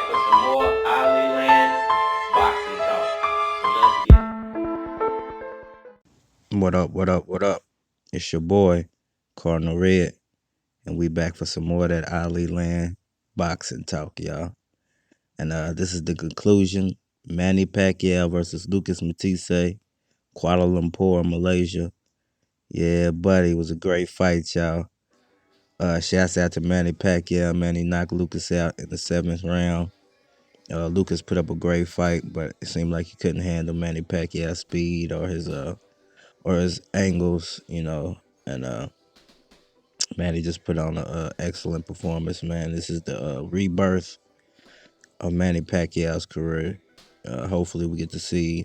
back for some more Ali Land boxing talk. So let's get it. What up, what up, what up? It's your boy, Cardinal Red, and we back for some more of that Ali Land boxing talk, y'all. And this is the conclusion. Manny Pacquiao versus Lucas Mattyhsse, Kuala Lumpur, Malaysia. Yeah, buddy, it was a great fight, y'all. Shouts out to Manny Pacquiao. Manny knocked Lucas out in the 7th round. Lucas put up a great fight, but it seemed like he couldn't handle Manny Pacquiao's speed or his angles, and man, he just put on an excellent performance, man. This is the rebirth of Manny Pacquiao's career. Hopefully, we get to see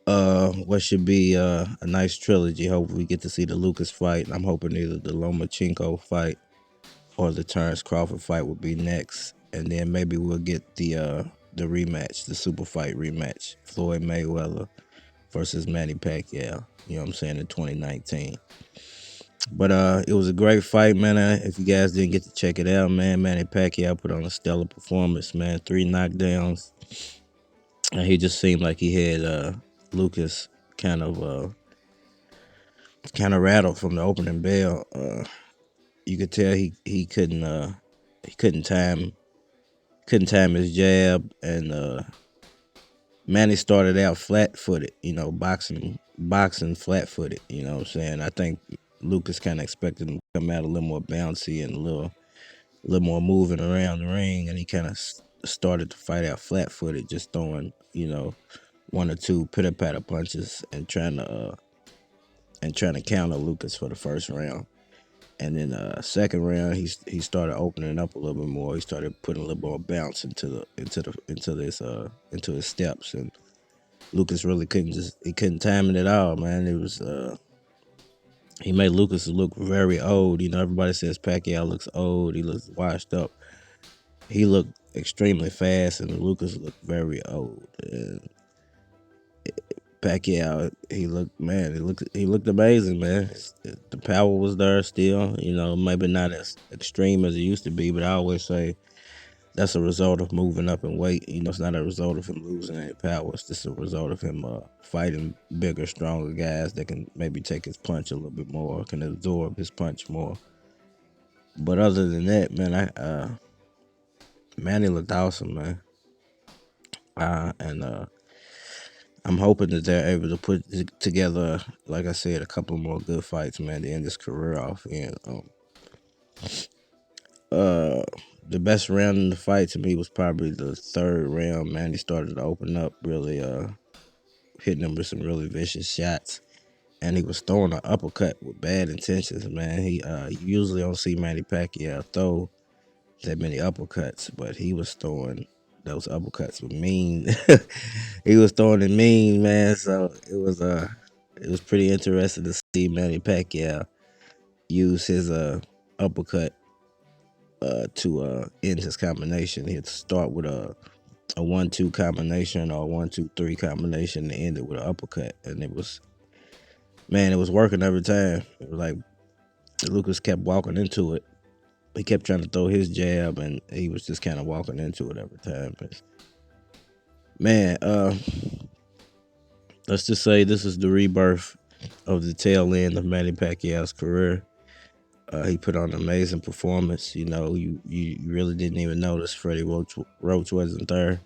what should be a nice trilogy. Hopefully, we get to see the Lucas fight. I'm hoping either the Lomachenko fight or the Terrence Crawford fight will be next, and then maybe we'll get the rematch, the super fight rematch, Floyd Mayweather versus Manny Pacquiao. You know what I'm saying, in 2019. But it was a great fight, man. If you guys didn't get to check it out, man, Manny Pacquiao put on a stellar performance, man. 3 knockdowns, and he just seemed like he had Lucas kind of rattled from the opening bell. You could tell he couldn't time his jab, and Manny started out flat-footed, boxing flat-footed. You know what I'm saying? I think Lucas kind of expected him to come out a little more bouncy and a little more moving around the ring, and he kind of started to fight out flat-footed, just throwing, one or two pitter-patter punches and trying to counter Lucas for the first round. And then second round, he started opening up a little bit more. He started putting a little more bounce into his steps, and Lucas really couldn't time it at all, man. It was he made Lucas look very old. Everybody says Pacquiao looks old. He looks washed up. He looked extremely fast, and Lucas looked very old. And Pacquiao, he looked amazing, man. The power was there still. Maybe not as extreme as it used to be, but I always say that's a result of moving up in weight. It's not a result of him losing any power. It's just a result of him fighting bigger, stronger guys that can maybe take his punch a little bit more, can absorb his punch more. But other than that, man, Manny looked awesome, man. And I'm hoping that they're able to put together, like I said, a couple more good fights, man, to end his career off. And the best round in the fight to me was probably the third round. Man, he started to open up, really hitting him with some really vicious shots, and he was throwing an uppercut with bad intentions. Man, you usually don't see Manny Pacquiao throw that many uppercuts, but he was throwing those uppercuts with mean. He was throwing it mean, man. So it was pretty interesting to see Manny Pacquiao use his uppercut to end his combination. He'd start with a 1-2 combination or a 1-2-3 combination and end it with an uppercut, and it was working every time. It was like Lucas kept walking into it. He kept trying to throw his jab, and he was just kind of walking into it every time. But man, let's just say this is the rebirth of the tail end of Manny Pacquiao's career. He put on an amazing performance. You really didn't even notice Freddie Roach wasn't there.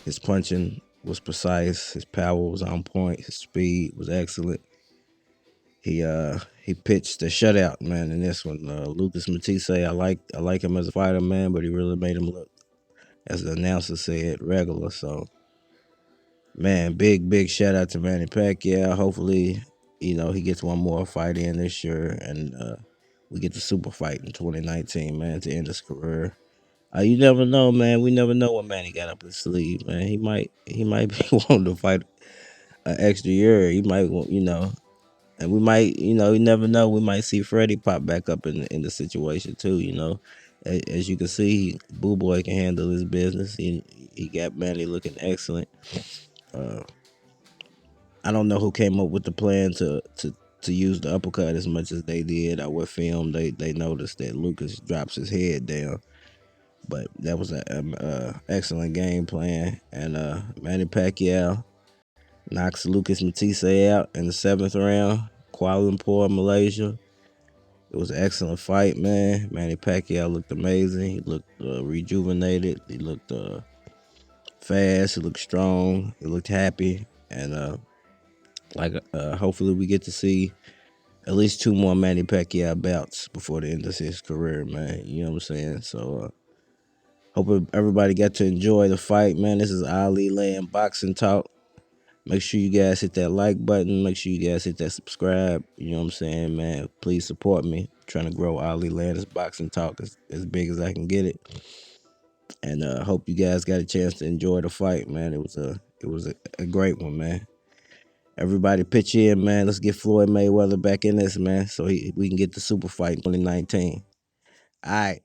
His punching was precise. His power was on point. His speed was excellent. He pitched a shutout, man, in this one. Lucas Mattyhsse, I like him as a fighter, man, but he really made him look, as the announcer said, regular. So, man, big shout out to Manny Pacquiao. Hopefully, he gets one more fight in this year, and we get the super fight in 2019, man, to end his career. You never know, man. We never know what Manny got up his sleeve, man. He might be wanting to fight an extra year. He might want, and we might, you never know. We might see Freddie pop back up in the situation too. As you can see, Boo Boy can handle his business. He got Manny looking excellent. I don't know who came up with the plan to use the uppercut as much as they did. Or what film they noticed that Lucas drops his head down. But that was an excellent game plan. And Manny Pacquiao knocks Lucas Mattyhsse out in the 7th round, Kuala Lumpur, Malaysia. It was an excellent fight, man. Manny Pacquiao looked amazing. He looked rejuvenated. He looked fast. He looked strong. He looked happy. And hopefully we get to see at least 2 more Manny Pacquiao bouts before the end of his career, man. You know what I'm saying? So hope everybody got to enjoy the fight, man. This is Ali Land Boxing Talk. Make sure you guys hit that like button. Make sure you guys hit that subscribe. You know what I'm saying, man? Please support me. I'm trying to grow Ali Land's Boxing Talk as big as I can get it. And hope you guys got a chance to enjoy the fight, man. It was a great one, man. Everybody pitch in, man. Let's get Floyd Mayweather back in this, man, so we can get the super fight in 2019. All right.